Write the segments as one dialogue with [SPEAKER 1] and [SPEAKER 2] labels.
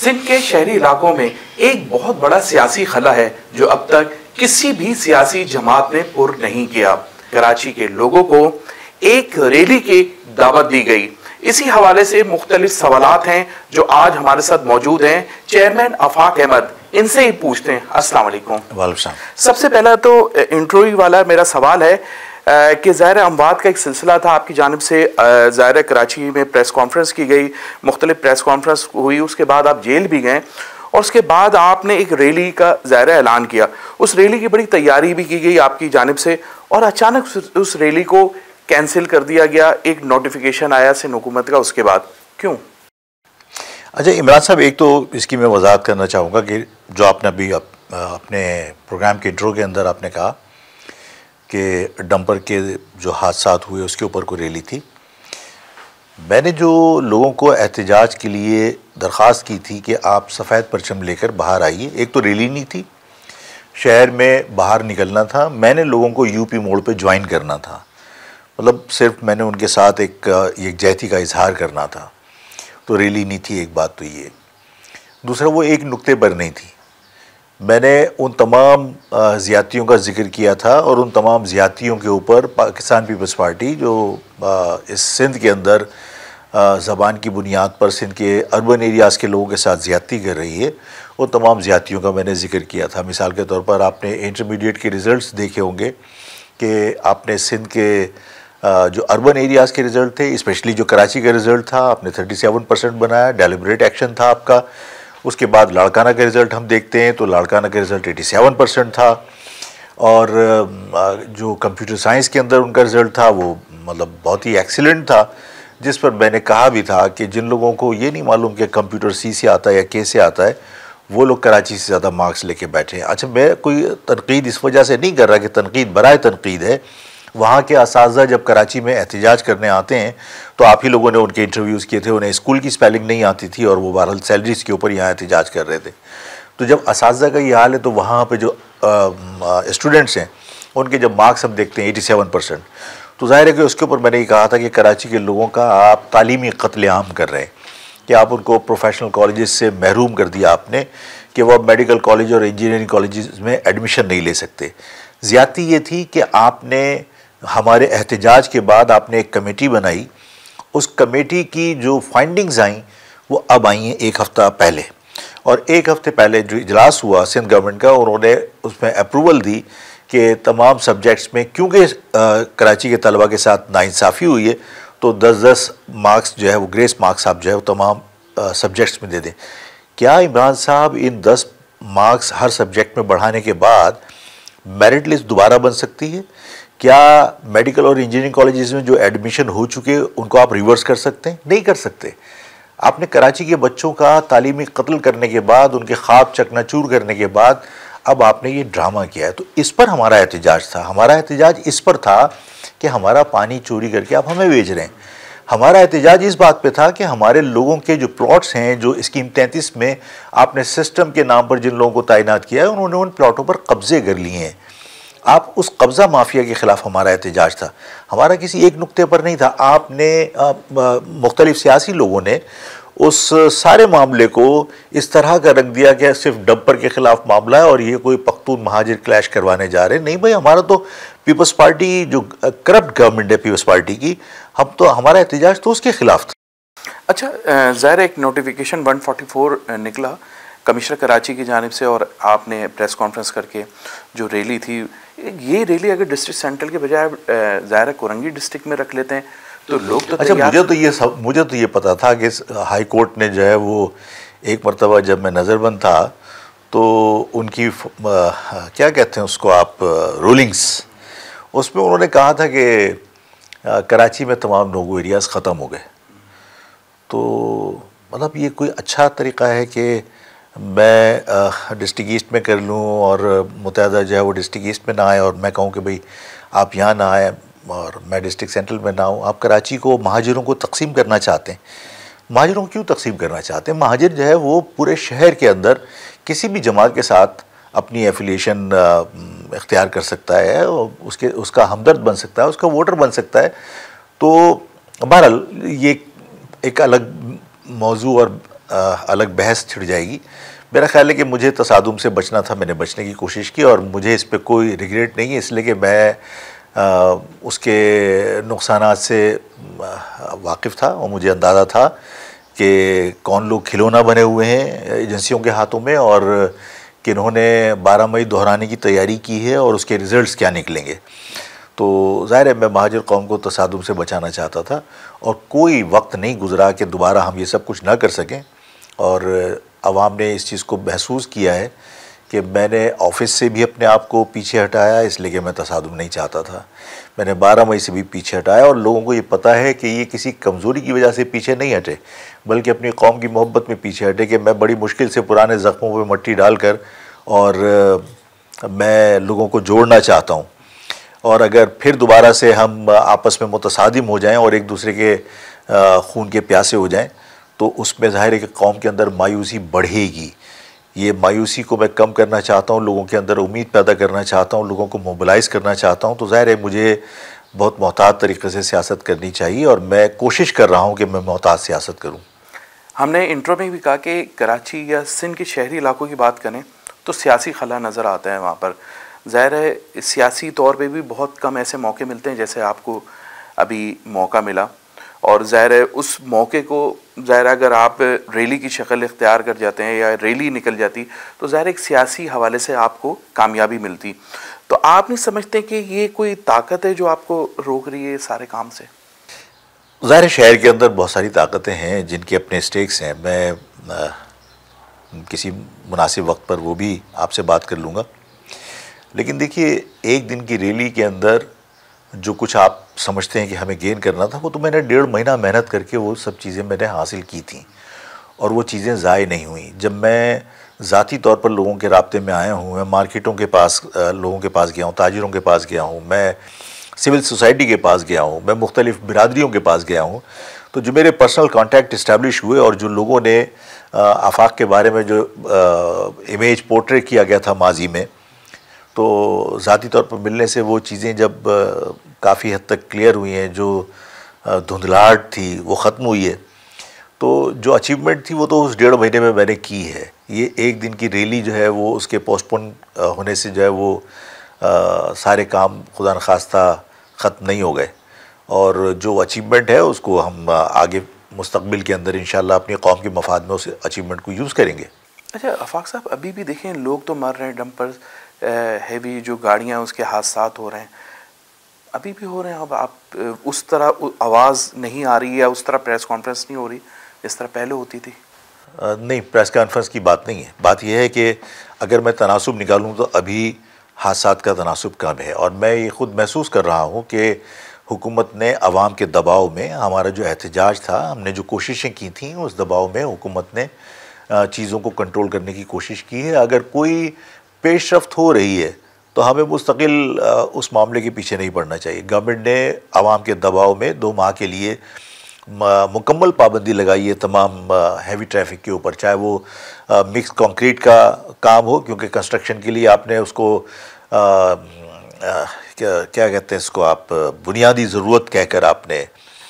[SPEAKER 1] सिंध के शहरी इलाकों में एक बहुत बड़ा सियासी खला है जो अब तक किसी भी सियासी जमात ने पुर नहीं किया। कराची के लोगों को एक रैली की दावत दी गई। इसी हवाले से मुख्तलिफ सवालात हैं जो आज हमारे साथ मौजूद हैं। चेयरमैन आफाक अहमद, इनसे ही पूछते हैं। अस्सलाम वालेकुम।
[SPEAKER 2] वालेकुम।
[SPEAKER 1] सबसे पहला तो इंट्रोव्यू वाला मेरा सवाल है कि ज़ाहिर अमवात का एक सिलसिला था आपकी जानिब से। ज़ाहिर कराची में प्रेस कॉन्फ्रेंस की गई, मुख्तलिफ प्रेस कॉन्फ्रेंस हुई, उसके बाद आप जेल भी गए और उसके बाद आपने एक रैली का ज़ाहिर ऐलान किया। उस रैली की बड़ी तैयारी भी की गई आपकी जानिब से और अचानक उस रैली को कैंसिल कर दिया गया। एक नोटिफिकेशन आया सिंध हुकूमत का, उसके बाद क्यों?
[SPEAKER 2] अच्छा इमरान साहब, एक तो इसकी मैं वजाहत करना चाहूँगा कि जो आपने अभी अपने प्रोग्राम के इंट्रो के अंदर आपने कहा कि डंपर के जो हादसात हुए उसके ऊपर कोई रैली थी। मैंने जो लोगों को एहतजाज के लिए दरख्वास्त की थी कि आप सफ़ेद परचम लेकर बाहर आइए, एक तो रैली नहीं थी, शहर में बाहर निकलना था। मैंने लोगों को यूपी मोड़ पे ज्वाइन करना था, मतलब सिर्फ मैंने उनके साथ एक यकजहती का इजहार करना था। तो रैली नहीं थी, एक बात तो ये। दूसरा, वो एक नुक्ते पर नहीं थी। मैंने उन तमाम ज़्यादतियों का जिक्र किया था और उन तमाम ज़्यादतियों के ऊपर पाकिस्तान पीपल्स पार्टी जो इस सिंध के अंदर ज़बान की बुनियाद पर सिंध के अर्बन एरियाज़ के लोगों के साथ ज़्यादती कर रही है, उन तमाम ज़्यादतियों का मैंने जिक्र किया था। मिसाल के तौर पर आपने इंटरमीडिएट के रिज़ल्ट्स देखे होंगे कि आपने सिंध के जो अर्बन एरियाज़ के रिज़ल्ट थे, स्पेशली जो कराची का रिज़ल्ट था, आपने 37% बनाया, डेलिब्रेट एक्शन था आपका। उसके बाद लाड़काना का रिज़ल्ट हम देखते हैं तो लाड़काना का रिज़ल्ट 87% था और जो कंप्यूटर साइंस के अंदर उनका रिज़ल्ट था वो मतलब बहुत ही एक्सीलेंट था, जिस पर मैंने कहा भी था कि जिन लोगों को ये नहीं मालूम कि कंप्यूटर सी से आता है या के से आता है, वो लोग कराची से ज़्यादा मार्क्स लेके बैठे हैं। अच्छा, मैं कोई तनकीद इस वजह से नहीं कर रहा कि तनकीद बराए तनकीद है। वहाँ के असातिज़ा जब कराची में एहतजाज करने आते हैं तो आप ही लोगों ने उनके इंटरव्यूज़ किए थे, उन्हें स्कूल की स्पेलिंग नहीं आती थी और वो बहरहाल सैलरीज़ के ऊपर यहाँ एहतजाज कर रहे थे। तो जब असातिज़ा का ये हाल है तो वहाँ पे जो स्टूडेंट्स हैं उनके जब मार्क्स हम देखते हैं 87%, तो ज़ाहिर है कि उसके ऊपर मैंने ये कहा था कि कराची के लोगों का आप तालीमी कत्लेआम कर रहे हैं, कि आप उनको प्रोफेशनल कॉलेजेस से महरूम कर दिया आपने कि वह मेडिकल कॉलेज और इंजीनियरिंग कॉलेजेस में एडमिशन नहीं ले सकते। ज़्यादती ये थी कि आपने हमारे एहतजाज के बाद आपने एक कमेटी बनाई, उस कमेटी की जो फाइंडिंग्स आई वो अब आई हैं एक हफ़्ता पहले, और एक हफ़्ते पहले जो इजलास हुआ सिंध गवर्नमेंट का, उन्होंने उसमें अप्रूवल दी कि तमाम सब्जेक्ट्स में, क्योंकि कराची के तलबा के साथ नाइंसाफ़ी हुई है, तो 10-10 मार्क्स जो है वो ग्रेस मार्क्स आप जो है वो तमाम सब्जेक्ट्स में दे दें। क्या इमरान साहब इन 10 मार्क्स हर सब्जेक्ट में बढ़ाने के बाद मेरिट लिस्ट दोबारा बन सकती है? क्या मेडिकल और इंजीनियरिंग कॉलेजेस में जो एडमिशन हो चुके उनको आप रिवर्स कर सकते हैं? नहीं कर सकते। आपने कराची के बच्चों का तालीमी कत्ल करने के बाद, उनके ख्वाब चकनाचूर करने के बाद अब आपने ये ड्रामा किया है। तो इस पर हमारा एहतजाज था। हमारा एहतजाज इस पर था कि हमारा पानी चोरी करके आप हमें बेच रहे हैं। हमारा एहतजाज इस बात पे था कि हमारे लोगों के जो प्लॉट्स हैं, जो स्कीम 33 में आपने सिस्टम के नाम पर जिन लोगों को तैनात किया है, उन्होंने उन प्लॉटों पर कब्जे कर लिए हैं। आप उस कब्ज़ा माफिया के ख़िलाफ़ हमारा एहतजाज था। हमारा किसी एक नुक्ते पर नहीं था। आपने मुख्तलिफ सियासी लोगों ने उस सारे मामले को इस तरह का रख दिया कि सिर्फ डंपर के ख़िलाफ़ मामला है और ये कोई पख्तून महाजिर क्लैश करवाने जा रहे हैं। नहीं भाई, हमारा तो पीपल्स पार्टी जो करप्ट गवर्नमेंट है पीपल्स पार्टी की, हम तो हमारा एहतजाज तो उसके ख़िलाफ़ था।
[SPEAKER 1] अच्छा, ज़ाहिर एक नोटिफिकेशन 144 निकला कमिश्नर कराची की जानिब से और आपने प्रेस कॉन्फ्रेंस करके जो रैली थी, ये रैली अगर डिस्ट्रिक्ट सेंट्रल के बजाय ज़ाहिर कोरंगी डिस्ट्रिक्ट में रख लेते हैं तो लोग तो
[SPEAKER 2] अच्छा, मुझे तो ये पता था कि हाई कोर्ट ने जो है वो एक मरतबा जब मैं नज़रबंद था तो उनकी क्या कहते हैं उसको आप, रूलिंग्स, उसमें उन्होंने कहा था कि कराची में तमाम नोगो एरियाज़ ख़त्म हो गए। तो मतलब ये कोई अच्छा तरीक़ा है कि मैं डिस्ट्रिक्ट ईस्ट में कर लूँ और मुत्तहदा जो है वो डिस्ट्रिक्ट ईस्ट में ना आए और मैं कहूँ कि भाई आप यहाँ ना आए और मैं डिस्ट्रिक्ट सेंट्रल में ना हूँ। आप कराची को महाजिरों को तकसीम करना चाहते हैं। महाजिरों को क्यों तकसीम करना चाहते हैं? महाजिर जो है वो पूरे शहर के अंदर किसी भी जमात के साथ अपनी एफिलिएशन इख्तियार कर सकता है, उसका हमदर्द बन सकता है, उसका वोटर बन सकता है। तो बहरहाल ये एक अलग मौजू और अलग बहस छिड़ जाएगी। मेरा ख्याल है कि मुझे तसादुम से बचना था, मैंने बचने की कोशिश की और मुझे इस पे कोई रिग्रेट नहीं है, इसलिए कि मैं उसके नुकसानात से वाकिफ़ था और मुझे अंदाज़ा था कि कौन लोग खिलौना बने हुए हैं एजेंसियों के हाथों में और किन्होंने 12 मई दोहराने की तैयारी की है और उसके रिज़ल्ट्स क्या निकलेंगे। तो ज़ाहिर है मैं महाजिर कौम को तसादुम से बचाना चाहता था और कोई वक्त नहीं गुज़रा कि दोबारा हम ये सब कुछ ना कर सकें। और आवाम ने इस चीज़ को महसूस किया है कि मैंने ऑफिस से भी अपने आप को पीछे हटाया, इसलिए कि मैं तसादुम नहीं चाहता था। मैंने 12 मई से भी पीछे हटाया और लोगों को ये पता है कि ये किसी कमज़ोरी की वजह से पीछे नहीं हटे, बल्कि अपनी कौम की मोहब्बत में पीछे हटे कि मैं बड़ी मुश्किल से पुराने ज़ख्मों पे मट्टी डालकर और मैं लोगों को जोड़ना चाहता हूँ। और अगर फिर दोबारा से हम आपस में मुतसादिम हो जाएं और एक दूसरे के खून के प्यासे हो जाएं तो उसमें ज़ाहिर है कि कौम के अंदर मायूसी बढ़ेगी। ये मायूसी को मैं कम करना चाहता हूँ, लोगों के अंदर उम्मीद पैदा करना चाहता हूँ, लोगों को मोबिलाइज़ करना चाहता हूँ। तो ज़ाहिर है मुझे बहुत मोहतात तरीक़े से सियासत करनी चाहिए और मैं कोशिश कर रहा हूँ कि मैं मोहतात सियासत करूँ।
[SPEAKER 1] हमने इंट्रो में भी कहा कि कराची या सिंध के शहरी इलाकों की बात करें तो सियासी खला नज़र आता है वहाँ पर। ज़ाहिर है सियासी तौर पे भी बहुत कम ऐसे मौके मिलते हैं जैसे आपको अभी मौका मिला, और ज़ाहिर है उस मौके को ज़ाहिर अगर आप रैली की शक्ल इख्तियार कर जाते हैं या रैली निकल जाती तो ज़ाहिर एक सियासी हवाले से आपको कामयाबी मिलती। तो आप नहीं समझते कि ये कोई ताकत है जो आपको रोक रही है सारे काम से?
[SPEAKER 2] ज़ाहिर शहर के अंदर बहुत सारी ताकतें हैं जिनके अपने स्टेक्स हैं। मैं किसी मुनासिब वक्त पर वो भी आपसे बात कर लूँगा। लेकिन देखिए, एक दिन की रैली के अंदर जो कुछ आप समझते हैं कि हमें गेन करना था, वो तो मैंने 1.5 महीना मेहनत करके वो सब चीज़ें मैंने हासिल की थी और वो चीज़ें ज़ाय नहीं हुई। जब मैं ज़ाती तौर पर लोगों के राब्ते में आया हूँ, मैं मार्केटों के पास लोगों के पास गया हूँ, ताजिरों के पास गया हूँ, मैं सिविल सोसाइटी के पास गया हूँ, मैं मुख्तलिफ़ बिरादरियों के पास गया हूँ, तो जो मेरे पर्सनल कॉन्टैक्ट इस्टेब्लिश हुए और जो लोगों ने आफाक के बारे में जो इमेज पोर्ट्रेट किया गया था माजी में, तो ज़ाती तौर पर मिलने से वो चीज़ें जब काफ़ी हद तक क्लियर हुई हैं, जो धुंधलाहट थी वो ख़त्म हुई है, तो जो अचीवमेंट थी वो तो उस 1.5 महीने में मैंने की है। ये एक दिन की रैली जो है वो उसके पोस्टपोन होने से जो है वो सारे काम खुदा न खास्ता ख़त्म नहीं हो गए और जो अचीवमेंट है उसको हम आगे मुस्तक़बिल के अंदर इंशाअल्लाह अपनी कौम के मफाद में उस अचीवमेंट को यूज़ करेंगे।
[SPEAKER 1] अच्छा आफाक साहब, अभी भी देखें लोग तो मर रहे हैं, डंपर हैवी जो गाड़ियाँ उसके हादसात हो रहे हैं, अभी भी हो रहे हैं। अब आप उस तरह आवाज़ नहीं आ रही है, उस तरह प्रेस कॉन्फ्रेंस नहीं हो रही जिस तरह पहले होती थी?
[SPEAKER 2] नहीं, प्रेस कॉन्फ्रेंस की बात नहीं है। बात यह है कि अगर मैं तनासुब निकालूँ तो अभी हादसात का तनासुब कम है और मैं ये ख़ुद महसूस कर रहा हूँ कि हुकूमत ने अवाम के दबाव में, हमारा जो एहतजाज था, हमने जो कोशिशें की थी, उस दबाव में हुकूमत ने चीज़ों को कंट्रोल करने की कोशिश की है। अगर कोई पेशरफ्त हो रही है तो हमें मुस्तकिल उस मामले के पीछे नहीं पड़ना चाहिए। गवर्नमेंट ने आवाम के दबाव में 2 माह के लिए मुकम्मल पाबंदी लगाई है तमाम हैवी ट्रैफिक के ऊपर, चाहे वो मिक्स कंक्रीट का काम हो, क्योंकि कंस्ट्रक्शन के लिए आपने उसको क्या कहते हैं इसको, आप बुनियादी ज़रूरत कहकर आपने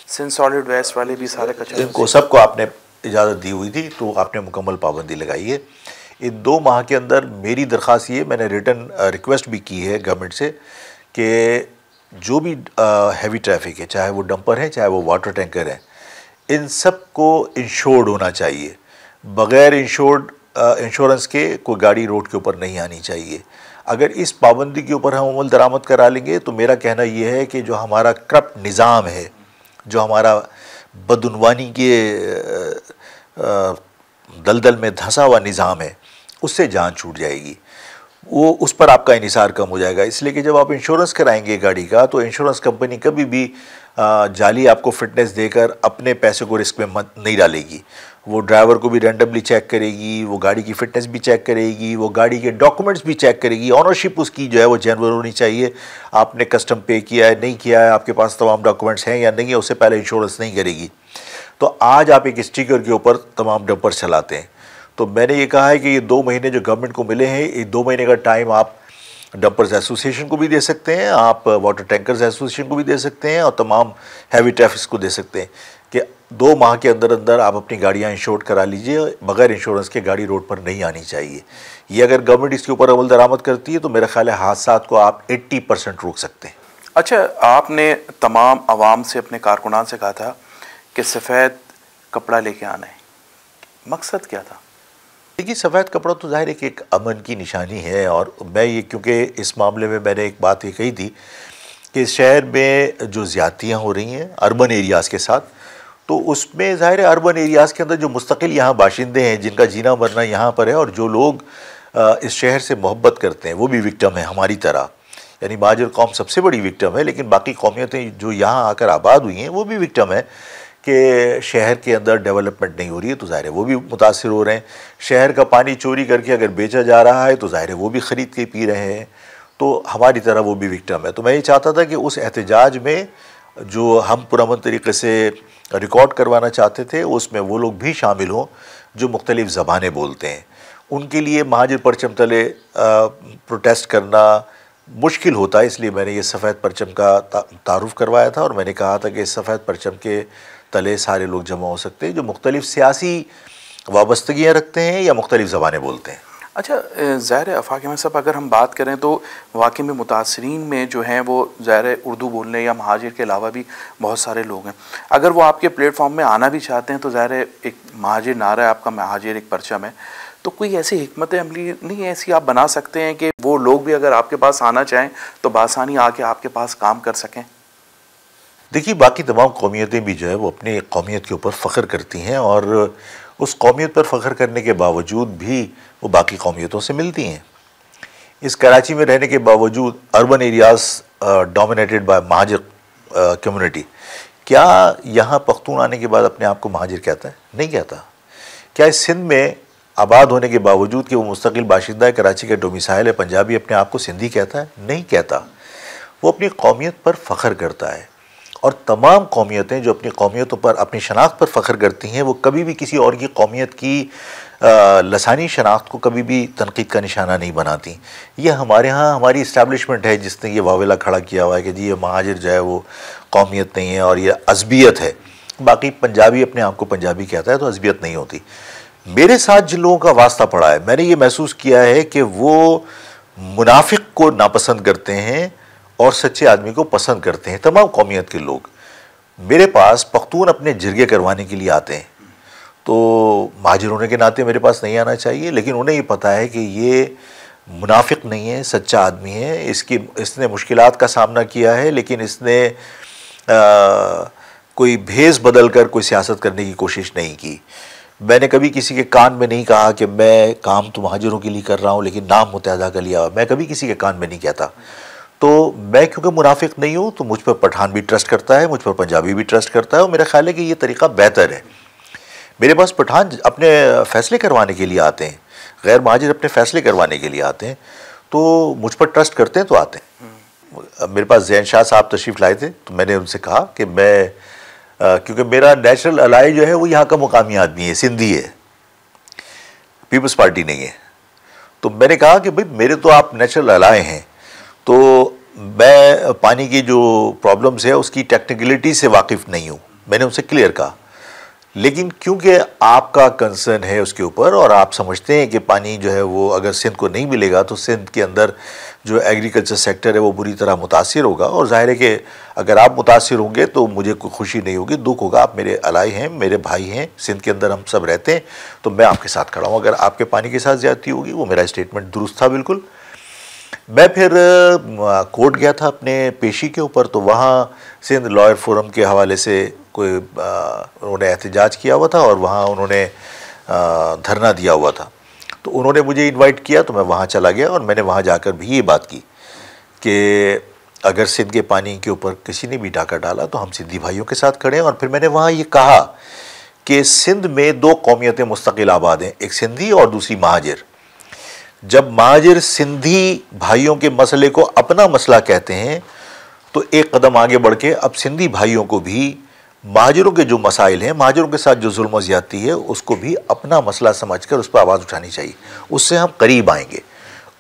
[SPEAKER 1] सॉलिड वेस्ट वाले भी सारे कचरे
[SPEAKER 2] इनको सबको आपने इजाज़त दी हुई थी, तो आपने मुकम्मल पाबंदी लगाई है। इन 2 माह के अंदर मेरी दरख्वास्त ये, मैंने रिटर्न रिक्वेस्ट भी की है गवर्नमेंट से कि जो भी हैवी ट्रैफिक है, चाहे वो डंपर है चाहे वो वाटर टैंकर है, इन सब को इंश्योर्ड होना चाहिए। बग़ैर इंश्योरेंस के कोई गाड़ी रोड के ऊपर नहीं आनी चाहिए। अगर इस पाबंदी के ऊपर हम अमल दरामद करा लेंगे तो मेरा कहना ये है कि जो हमारा करप्ट निज़ाम है, जो हमारा बदउनवानी के दलदल में धंसा हुआ निज़ाम है, उससे जान छूट जाएगी, वो उस पर आपका इन्हिसार कम हो जाएगा। इसलिए कि जब आप इंश्योरेंस कराएंगे गाड़ी का, तो इंश्योरेंस कंपनी कभी भी जाली आपको फिटनेस देकर अपने पैसे को रिस्क में मत नहीं डालेगी। वो ड्राइवर को भी रैंडमली चेक करेगी, वो गाड़ी की फ़िटनेस भी चेक करेगी, वो गाड़ी के डॉक्यूमेंट्स भी चेक करेगी। ऑनरशिप उसकी जो है वो जेन्युइन होनी चाहिए। आपने कस्टम पे किया है, नहीं किया है, आपके पास तमाम डॉक्यूमेंट्स हैं या नहीं है, उससे पहले इंश्योरेंस नहीं करेगी। तो आज आप एक स्टिकर के ऊपर तमाम डंपर चलाते हैं। तो मैंने ये कहा है कि ये 2 महीने जो गवर्नमेंट को मिले हैं, ये 2 महीने का टाइम आप डंपर्स एसोसिएशन को भी दे सकते हैं, आप वाटर टैंकर्स एसोसिएशन को भी दे सकते हैं और तमाम हैवी ट्रैफिक को दे सकते हैं कि 2 माह के अंदर अंदर आप अपनी गाड़ियाँ इंश्योर करा लीजिए, बगैर इंश्योरेंस के गाड़ी रोड पर नहीं आनी चाहिए। ये अगर गवर्नमेंट इसके ऊपर अमल दरामद करती है तो मेरा ख्याल है हादसात को आप 80% रोक सकते हैं।
[SPEAKER 1] अच्छा, आपने तमाम आवाम से, अपने कारकुनान से कहा था कि सफ़ेद कपड़ा लेके आना है, मकसद क्या था?
[SPEAKER 2] देखिए, सफ़ेद कपड़ा तो ज़ाहिर है कि एक अमन की निशानी है, और मैं ये, क्योंकि इस मामले में मैंने एक बात ये कही थी कि इस शहर में जो ज़्यादतियाँ हो रही हैं अर्बन एरियाज़ के साथ, तो उसमें ज़ाहिर है अर्बन एरियाज़ के अंदर जो मुस्तकिल यहाँ बाशिंदे हैं, जिनका जीना मरना यहाँ पर है, और जो लोग इस शहर से मोहब्बत करते हैं, वो भी विक्टिम है हमारी तरह। यानी महाजर कौम सबसे बड़ी विक्टिम है, लेकिन बाकी कौमियतें जो यहाँ आकर आबाद हुई हैं वो भी विक्टिम है कि शहर के अंदर डेवलपमेंट नहीं हो रही है, तो ज़ाहिर है वो भी मुतासिर हो रहे हैं। शहर का पानी चोरी करके अगर बेचा जा रहा है तो ज़ाहिर है वो भी ख़रीद के पी रहे हैं, तो हमारी तरह वो भी विक्टिम है। तो मैं ये चाहता था कि उस एहतजाज में जो हम पुरअमन तरीके से रिकॉर्ड करवाना चाहते थे, उसमें वो लोग भी शामिल हों जो मुख्तलिफ़ ज़बानें बोलते हैं। उनके लिए महाजिर परचम तले प्रोटेस्ट करना मुश्किल होता है, इसलिए मैंने ये सफ़ेद परचम का तारुफ़ करवाया था, और मैंने कहा था कि इस सफ़ेद परचम के तले सारे लोग जमा हो सकते हैं जो मुख्तलिफ़ सियासी वाबस्तगियाँ रखते हैं या मुख्तलिफ़ ज़बानें बोलते हैं।
[SPEAKER 1] अच्छा, ज़ाहिर है आफाक अहमद साहब, अगर हम बात करें तो वाकई में मुतासरीन में जो हैं वो ज़ाहिर है उर्दू बोलने या महाजिर के अलावा भी बहुत सारे लोग हैं। अगर वो आपके प्लेटफॉर्म में आना भी चाहते हैं तो ज़ाहिर है एक महाजिर नारा है आपका, महाजिर एक परचम है, तो कोई ऐसी हिकमत अमली नहीं ऐसी आप बना सकते हैं कि वो लोग भी अगर आपके पास आना चाहें तो बासानी आके आपके पास काम कर सकें?
[SPEAKER 2] देखिए, बाकी तमाम कौमियतें भी जो है वो अपनी कौमियत के ऊपर फ़ख्र करती हैं, और उस कौमियत पर फ़ख्र करने के बावजूद भी वो बाकी कौमियतों से मिलती हैं। इस कराची में रहने के बावजूद urban areas dominated by Muhajir community, क्या यहाँ पख्तून आने के बाद अपने आप को महाजिर कहता है? नहीं कहता। क्या इस सिंध में आबाद होने के बावजूद कि वो मुस्तकिल बाशिंदा है, कराची का डोमिसाइल है, पंजाबी, अपने आप को सिंधी कहता है? नहीं कहता। वो अपनी कौमियत पर फ़ख्र करता है, और तमाम कौमियतें जो अपनी कौमियतों पर, अपनी शनाख्त पर फ़ख्र करती हैं, वो कभी भी किसी और की कौमियत की लसानी शनाख्त को कभी भी तनकीद का निशाना नहीं बनाती। ये हमारे यहाँ हमारी इस्टेब्लिशमेंट है जिसने ये वावेला खड़ा किया हुआ है कि जी ये महाजिर जो है वो कौमियत नहीं है और ये अज़बियत है। बाकी पंजाबी अपने आप को पंजाबी कहता है तो अज़बियत नहीं होती। मेरे साथ जिन लोगों का वास्ता पड़ा है, मैंने ये महसूस किया है कि वो मुनाफिक को नापसंद करते हैं और सच्चे आदमी को पसंद करते हैं। तमाम कौमियत के लोग मेरे पास पख्तून अपने जिरगे करवाने के लिए आते हैं, तो महाजिर होने के नाते मेरे पास नहीं आना चाहिए, लेकिन उन्हें ये पता है कि ये मुनाफिक नहीं है, सच्चा आदमी है। इसने मुश्किलात का सामना किया है, लेकिन इसने कोई भेस बदल कर कोई सियासत करने की कोशिश नहीं की। मैंने कभी किसी के कान में नहीं कहा कि मैं काम तो महाजिरों के लिए कर रहा हूँ लेकिन नाम मुतहदा का लिया। मैं कभी किसी के कान में नहीं कहता। तो मैं क्योंकि मुनाफिक नहीं हूँ तो मुझ पर पठान भी ट्रस्ट करता है, मुझ पर पंजाबी भी ट्रस्ट करता है, और मेरा ख्याल है कि ये तरीक़ा बेहतर है। मेरे पास पठान अपने फ़ैसले करवाने के लिए आते हैं, गैर महाजिर अपने फ़ैसले करवाने के लिए आते हैं, तो मुझ पर ट्रस्ट करते हैं तो आते हैं। मेरे पास ज़ैन शाह साहब तशरीफ़ लाए थे, तो मैंने उनसे कहा कि मैं क्योंकि मेरा नेचुरल अलाई जो है वो यहाँ का मुकामी आदमी है, सिंधी है, पीपल्स पार्टी नहीं है। तो मैंने कहा कि भाई मेरे तो आप नेचुरल अलाई हैं, तो मैं पानी की जो प्रॉब्लम्स है उसकी टेक्निकलिटी से वाकिफ़ नहीं हूँ। मैंने उनसे क्लियर कहा, लेकिन क्योंकि आपका कंसर्न है उसके ऊपर और आप समझते हैं कि पानी जो है वो अगर सिंध को नहीं मिलेगा तो सिंध के अंदर जो एग्रीकल्चर सेक्टर है वो बुरी तरह मुतासिर होगा, और ज़ाहिर है कि अगर आप मुतासिर होंगे तो मुझे कोई खुशी नहीं होगी, दुख होगा। आप मेरे अलाई हैं, मेरे भाई हैं, सिंध के अंदर हम सब रहते हैं, तो मैं आपके साथ खड़ा हूँ। अगर आपके पानी के साथ ज़्यादती होगी, वो मेरा स्टेटमेंट दुरुस्त था बिल्कुल। मैं फिर कोर्ट गया था अपने पेशी के ऊपर, तो वहाँ सिंध लॉयर फोरम के हवाले से कोई उन्होंने एहतजाज किया हुआ था और वहाँ उन्होंने धरना दिया हुआ था, तो उन्होंने मुझे इनवाइट किया, तो मैं वहाँ चला गया और मैंने वहाँ जाकर भी ये बात की कि अगर सिंध के पानी के ऊपर किसी ने भी डाका डाला तो हम सिंधी भाइयों के साथ खड़े हैं। और फिर मैंने वहाँ ये कहा कि सिंध में दो कौमियतें मुस्तकिल आबाद हैं, एक सिंधी और दूसरी महाजिर। जब महाजिर सिंधी भाइयों के मसले को अपना मसला कहते हैं तो एक कदम आगे बढ़ के अब सिंधी भाइयों को भी महाजिरों के जो मसाइल हैं, महाजिरों के साथ जो जुल्म ज़्यादती है, उसको भी अपना मसला समझकर उस पर आवाज़ उठानी चाहिए। उससे हम करीब आएंगे,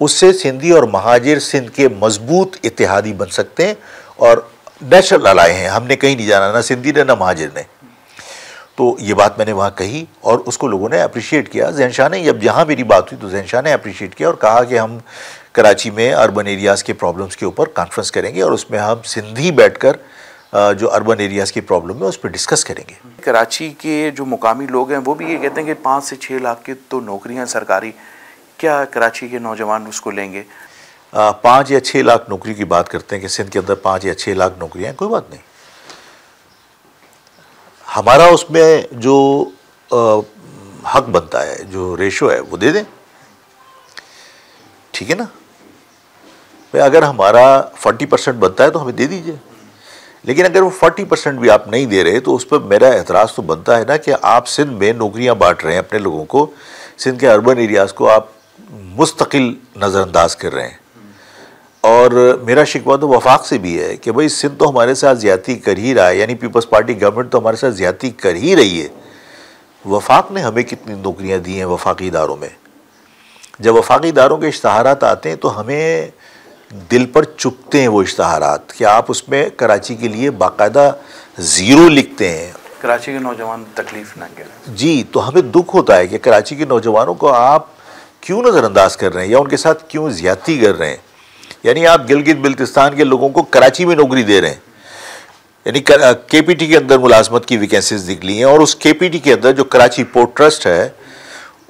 [SPEAKER 2] उससे सिंधी और महाजिर सिंध के मजबूत इत्तेहादी बन सकते हैं और नेशनल अलाई हैं। हमने कहीं नहीं जाना, ना सिंधी ने ना महाजिर ने। तो ये बात मैंने वहाँ कही और उसको लोगों ने अप्रिशिएट किया। जहन शाह ने, जब यहाँ मेरी बात हुई तो जहन शाह ने अप्रिशिएट किया और कहा कि हम कराची में अर्बन एरियाज़ के प्रॉब्लम्स के ऊपर कॉन्फ्रेंस करेंगे और उसमें हम सिंधी बैठकर जो अर्बन एरियाज़ की प्रॉब्लम है उस पर डिस्कस करेंगे।
[SPEAKER 1] कराची के जो मुकामी लोग हैं वो भी ये कहते हैं कि 5 से 6 लाख की तो नौकरियाँ सरकारी, क्या कराची के नौजवान उसको लेंगे?
[SPEAKER 2] 5 या 6 लाख नौकरी की बात करते हैं कि सिंध के अंदर 5 या 6 लाख नौकरियाँ हैं, कोई बात नहीं। हमारा उसमें जो हक बनता है, जो रेशो है वो दे दें, ठीक है ना। भाई अगर हमारा 40% बनता है तो हमें दे दीजिए, लेकिन अगर वो 40% भी आप नहीं दे रहे तो उस पर मेरा एतराज़ तो बनता है ना कि आप सिंध में नौकरियां बांट रहे हैं अपने लोगों को, सिंध के अर्बन एरियाज़ को आप मुस्तकिल नज़रअंदाज कर रहे हैं। और मेरा शिकवा तो वफाक से भी है कि भाई सिंध तो हमारे साथ ज़्यादती कर ही रहा है, यानी पीपल्स पार्टी गवर्नमेंट तो हमारे साथ ज़्यादती कर ही रही है। वफाक ने हमें कितनी नौकरियाँ दी हैं वफाकी इदारों में। जब वफाकी इदारों के इश्तहारात आते हैं तो हमें दिल पर चुभते हैं वो इश्तहारात कि आप उसमें कराची के लिए बाकायदा ज़ीरो लिखते हैं।
[SPEAKER 1] कराची के नौजवान तकलीफ़ ना करें
[SPEAKER 2] जी, तो हमें दुख होता है कि कराची के नौजवानों को आप क्यों नज़रअंदाज कर रहे हैं या उनके साथ क्यों ज़्यादती कर रहे हैं। यानी आप गिलगित बिल्तिस्तान के लोगों को कराची में नौकरी दे रहे हैं, यानी KPT के अंदर मुलाजमत की वैकेंसीज निकली हैं और उस KPT के अंदर जो कराची पोर्ट ट्रस्ट है